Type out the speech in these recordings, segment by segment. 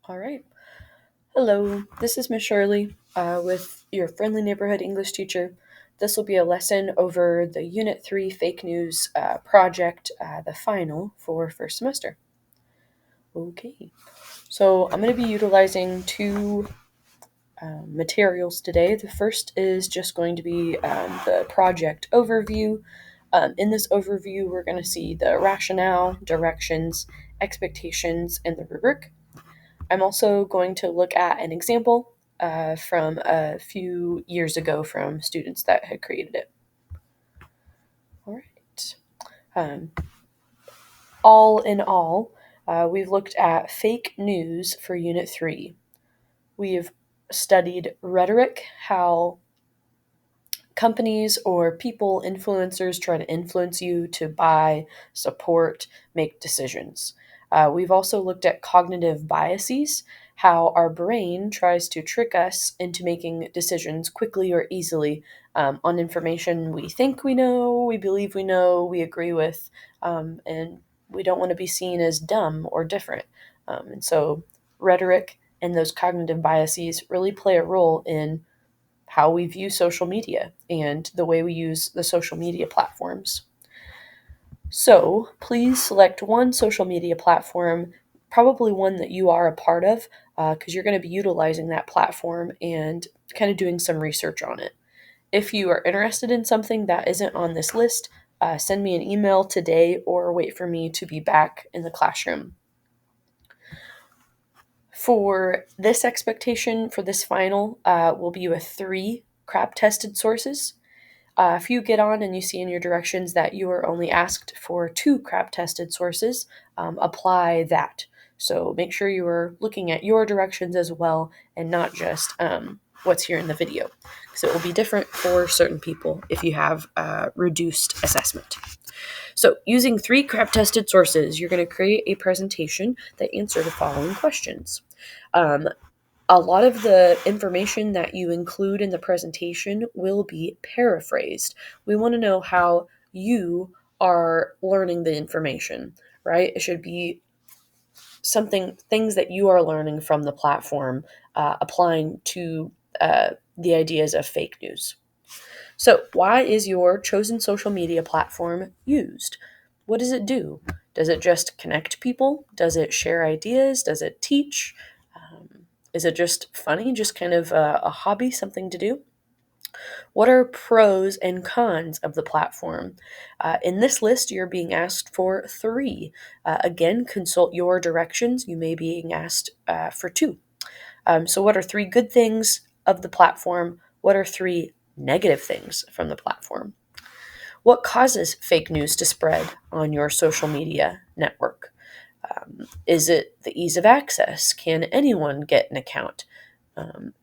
All right. Hello, this is Miss Shirley with your friendly neighborhood English teacher. This will be a lesson over the Unit 3 Fake News project, the final for first semester. Okay, so I'm going to be utilizing two materials today. The first is just going to be the project overview. In this overview, we're going to see the rationale, directions, expectations, and the rubric. I'm also going to look at an example from a few years ago from students that had created it. All right. Um, all in all, we've looked at fake news for Unit 3. We've studied rhetoric, how companies or people, influencers, try to influence you to buy, support, make decisions. We've also looked at cognitive biases, how our brain tries to trick us into making decisions quickly or easily on information we think we know, we believe we know, we agree with, and we don't want to be seen as dumb or different. And so, rhetoric and those cognitive biases really play a role in how we view social media and the way we use the social media platforms. So please select one social media platform, probably one that you are a part of, because you're going to be utilizing that platform and kind of doing some research on it. If you are interested in something that isn't on this list, send me an email today or wait for me to be back in the classroom. For this expectation, for this final, will be with 3 crap tested sources. If you get on and you see in your directions that you are only asked for 2 crap tested sources, apply that. So make sure you are looking at your directions as well and not just what's here in the video. Because it will be different for certain people if you have reduced assessment. So using 3 crap tested sources, you're going to create a presentation that answer the following questions. A lot of the information that you include in the presentation will be paraphrased. We want to know how you are learning the information, right? It should be things that you are learning from the platform, applying to the ideas of fake news. So, why is your chosen social media platform used? What does it do? Does it just connect people? Does it share ideas? Does it teach? Is it just funny, just kind of a hobby, something to do? What are pros and cons of the platform? In this list, you're being asked for 3. Again, consult your directions. You may be being asked for 2. So, what are 3 good things of the platform? What are 3 negative things from the platform? What causes fake news to spread on your social media network? Is it the ease of access? Can anyone get an account?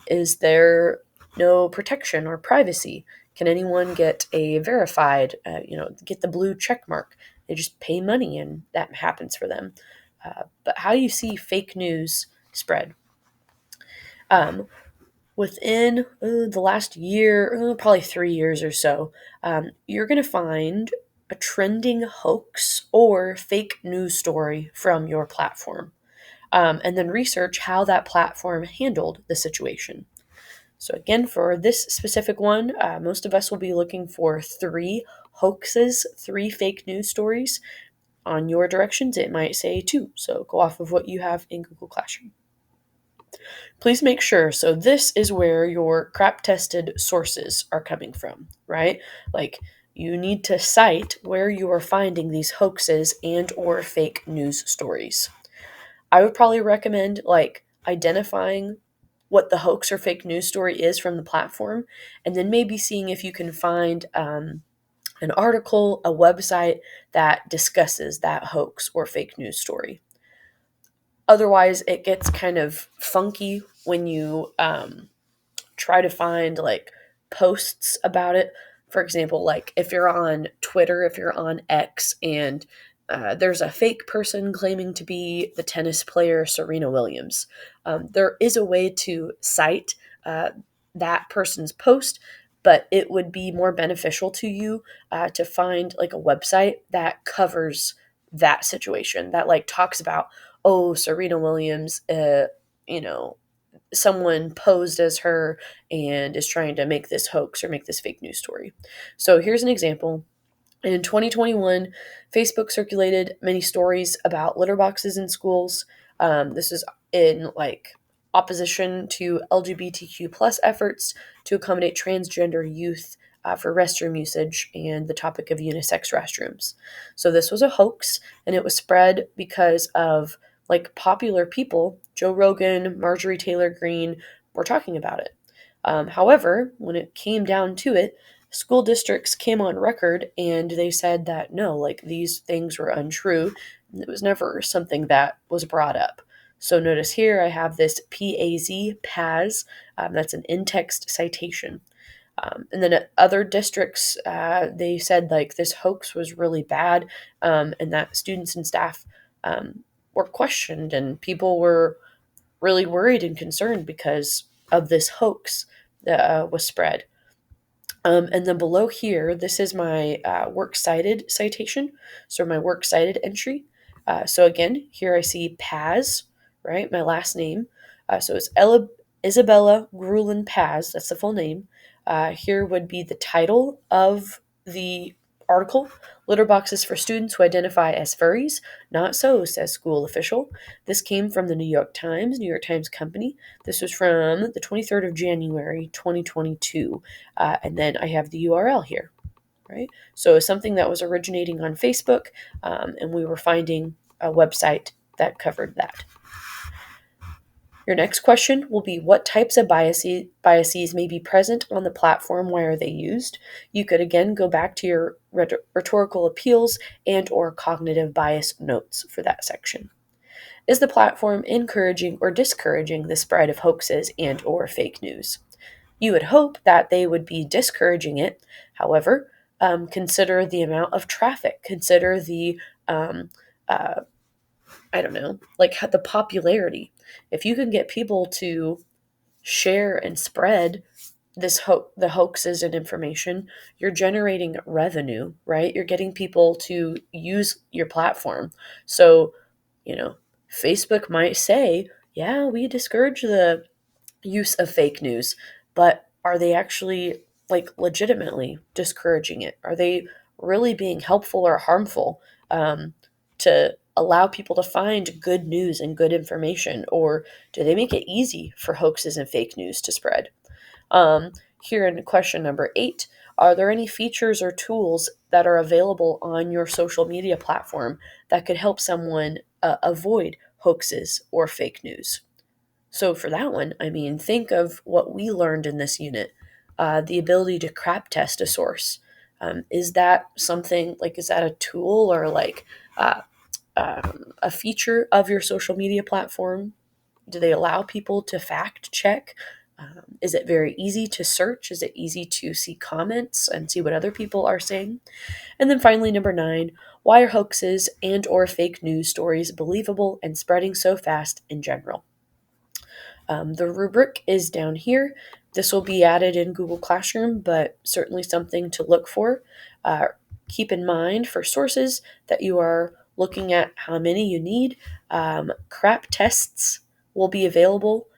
Is there no protection or privacy? Can anyone get a verified, get the blue check mark? They just pay money and that happens for them. But how do you see fake news spread? Um, Within the last year, probably 3 years or so, you're going to find a trending hoax or fake news story from your platform. And then research how that platform handled the situation. So, again, for this specific one, most of us will be looking for 3 hoaxes, 3 fake news stories. On your directions, it might say 2. So, go off of what you have in Google Classroom. Please make sure, so this is where your crap tested sources are coming from, right? Like, you need to cite where you are finding these hoaxes and or fake news stories. I would probably recommend identifying what the hoax or fake news story is from the platform, and then maybe seeing if you can find an article, a website that discusses that hoax or fake news story. Otherwise, it gets kind of funky when you try to find posts about it. For example, like if you're on Twitter, if you're on X, and there's a fake person claiming to be the tennis player Serena Williams. There is a way to cite that person's post, but it would be more beneficial to you to find like a website that covers that situation, that like talks about, oh, Serena Williams someone posed as her and is trying to make this hoax or make this fake news story. So here's an example. In 2021, Facebook circulated many stories about litter boxes in schools. This is in opposition to LGBTQ plus efforts to accommodate transgender youth for restroom usage and the topic of unisex restrooms. So this was a hoax, and it was spread because of popular people. Joe Rogan, Marjorie Taylor Greene were talking about it. However, when it came down to it, school districts came on record and they said that no, these things were untrue. It was never something that was brought up. So notice here I have this PAZ. That's an in-text citation. And then at other districts, they said this hoax was really bad, and that students and staff were questioned, and people were really worried and concerned because of this hoax that was spread. And then below here, this is my works cited citation, so my works cited entry. So again, here I see Paz, right, my last name. So it's Isabella Grulin Paz, that's the full name. Here would be the title of the article: Litter boxes for students who identify as furries. Not so, says school official. This came from the New York Times Company. This was from the 23rd of January, 2022. And then I have the URL here, right? So something that was originating on Facebook, and we were finding a website that covered that. Your next question will be, what types of biases may be present on the platform? Why are they used? You could again go back to your rhetorical appeals and or cognitive bias notes for that section. Is the platform encouraging or discouraging the spread of hoaxes and or fake news? You would hope that they would be discouraging it. However, consider the amount of traffic. Consider the the popularity. If you can get people to share and spread the hoaxes and information, you're generating revenue, right? You're getting people to use your platform. So, Facebook might say, yeah, we discourage the use of fake news, but are they actually legitimately discouraging it? Are they really being helpful or harmful to allow people to find good news and good information, or do they make it easy for hoaxes and fake news to spread? Here in question number 8, are there any features or tools that are available on your social media platform that could help someone avoid hoaxes or fake news? So for that one, think of what we learned in this unit, the ability to crap test a source. Is that something is that a tool or uh, a feature of your social media platform? Do they allow people to fact check? Is it very easy to search? Is it easy to see comments and see what other people are saying? And then finally, number 9, why are hoaxes and or fake news stories believable and spreading so fast in general? The rubric is down here. This will be added in Google Classroom, but certainly something to look for. Keep in mind for sources that you are looking at how many you need. Crap tests will be available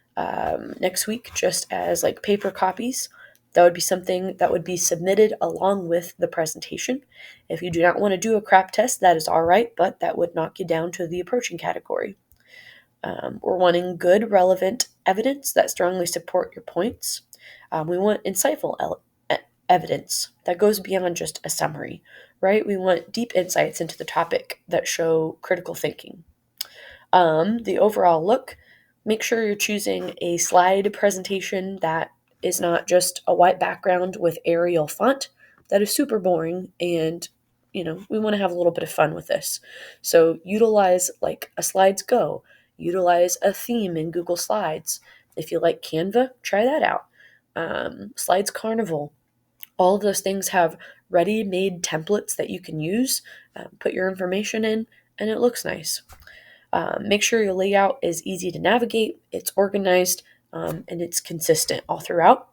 next week just as paper copies. That would be something that would be submitted along with the presentation. If you do not want to do a crap test, that is all right, but that would knock you down to the approaching category. We're wanting good, relevant evidence that strongly support your points. We want insightful evidence that goes beyond just a summary, right? We want deep insights into the topic that show critical thinking. The overall look, make sure you're choosing a slide presentation that is not just a white background with Arial font. That is super boring, and we want to have a little bit of fun with this. So utilize a Slides Go, utilize a theme in Google Slides. If you like Canva, try that out. Slides Carnival. All of those things have ready-made templates that you can use, put your information in, and it looks nice. Make sure your layout is easy to navigate, it's organized, and it's consistent all throughout.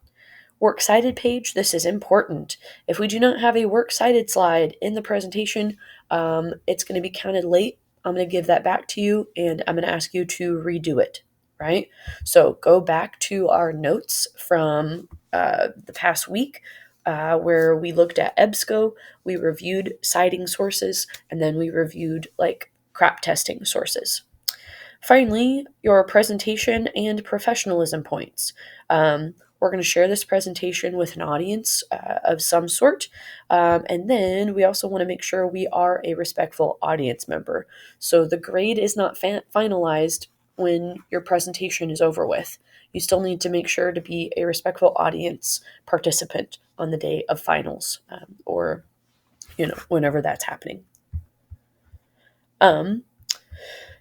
Works cited page, this is important. If we do not have a works cited slide in the presentation, it's going to be counted late. I'm going to give that back to you, and I'm going to ask you to redo it. right? So go back to our notes from the past week where we looked at EBSCO, we reviewed citing sources, and then we reviewed like crap testing sources. Finally, your presentation and professionalism points. We're going to share this presentation with an audience of some sort. And then we also want to make sure we are a respectful audience member. So the grade is not finalized when your presentation is over with. You still need to make sure to be a respectful audience participant on the day of finals or, whenever that's happening.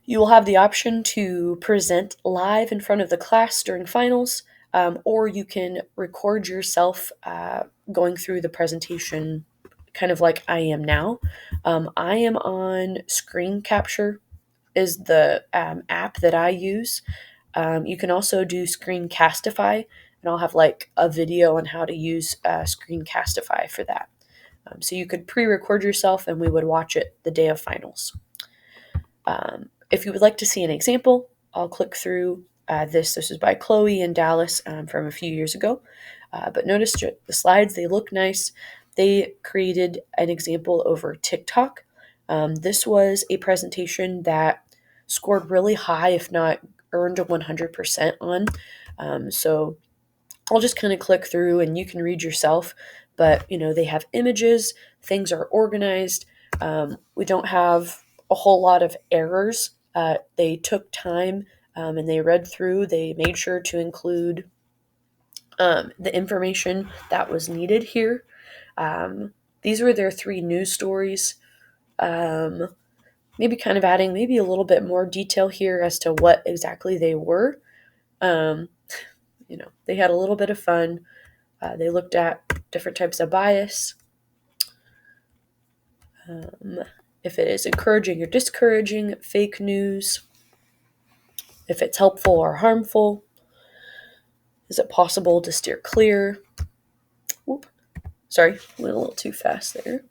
You will have the option to present live in front of the class during finals, or you can record yourself going through the presentation kind of like I am now. I am on Screen Capture is the app that I use. You can also do Screencastify, and I'll have like a video on how to use Screencastify for that. So you could pre-record yourself and we would watch it the day of finals. If you would like to see an example, I'll click through this. This is by Chloe and Dallas from a few years ago. But notice the slides, they look nice. They created an example over TikTok. This was a presentation that scored really high, if not earned a 100% on. So I'll just kind of click through and you can read yourself. But, they have images, things are organized. We don't have a whole lot of errors. They took time and they read through. They made sure to include the information that was needed here. These were their 3 news stories. Maybe kind of adding maybe a little bit more detail here as to what exactly they were. They had a little bit of fun. They looked at different types of bias. If it is encouraging or discouraging fake news, if it's helpful or harmful, is it possible to steer clear? Whoop. Sorry, went a little too fast there.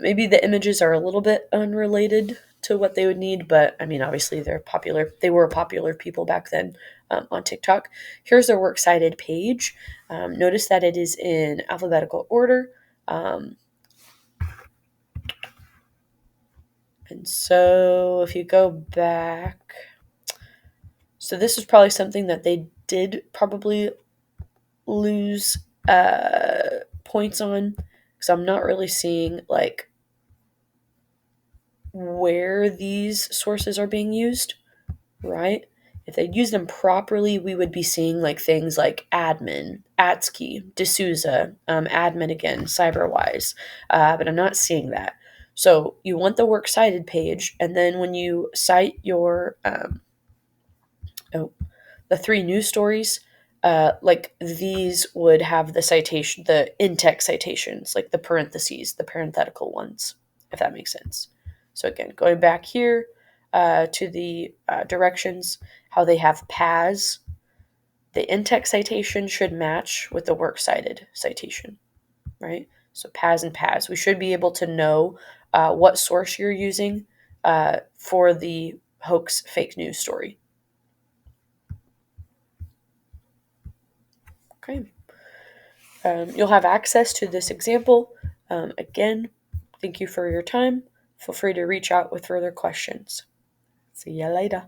Maybe the images are a little bit unrelated to what they would need, but I mean, obviously they're popular. They were popular people back then on TikTok. Here's their works cited page. Notice that it is in alphabetical order. And so if you go back, so this is probably something that they did probably lose points on, because I'm not really seeing like where these sources are being used, right? If they'd use them properly, we would be seeing like things like admin, Atsky, D'Souza, admin again, CyberWise, but I'm not seeing that. So you want the works cited page, and then when you cite your the 3 news stories, like these would have the citation, the in-text citations, like the parentheses, the parenthetical ones, if that makes sense. So again, going back here to the directions, how they have PAS, the in-text citation should match with the works cited citation, right? So PAS and PAS. We should be able to know what source you're using for the hoax fake news story. Okay. You'll have access to this example. Again, thank you for your time. Feel free to reach out with further questions. See ya later.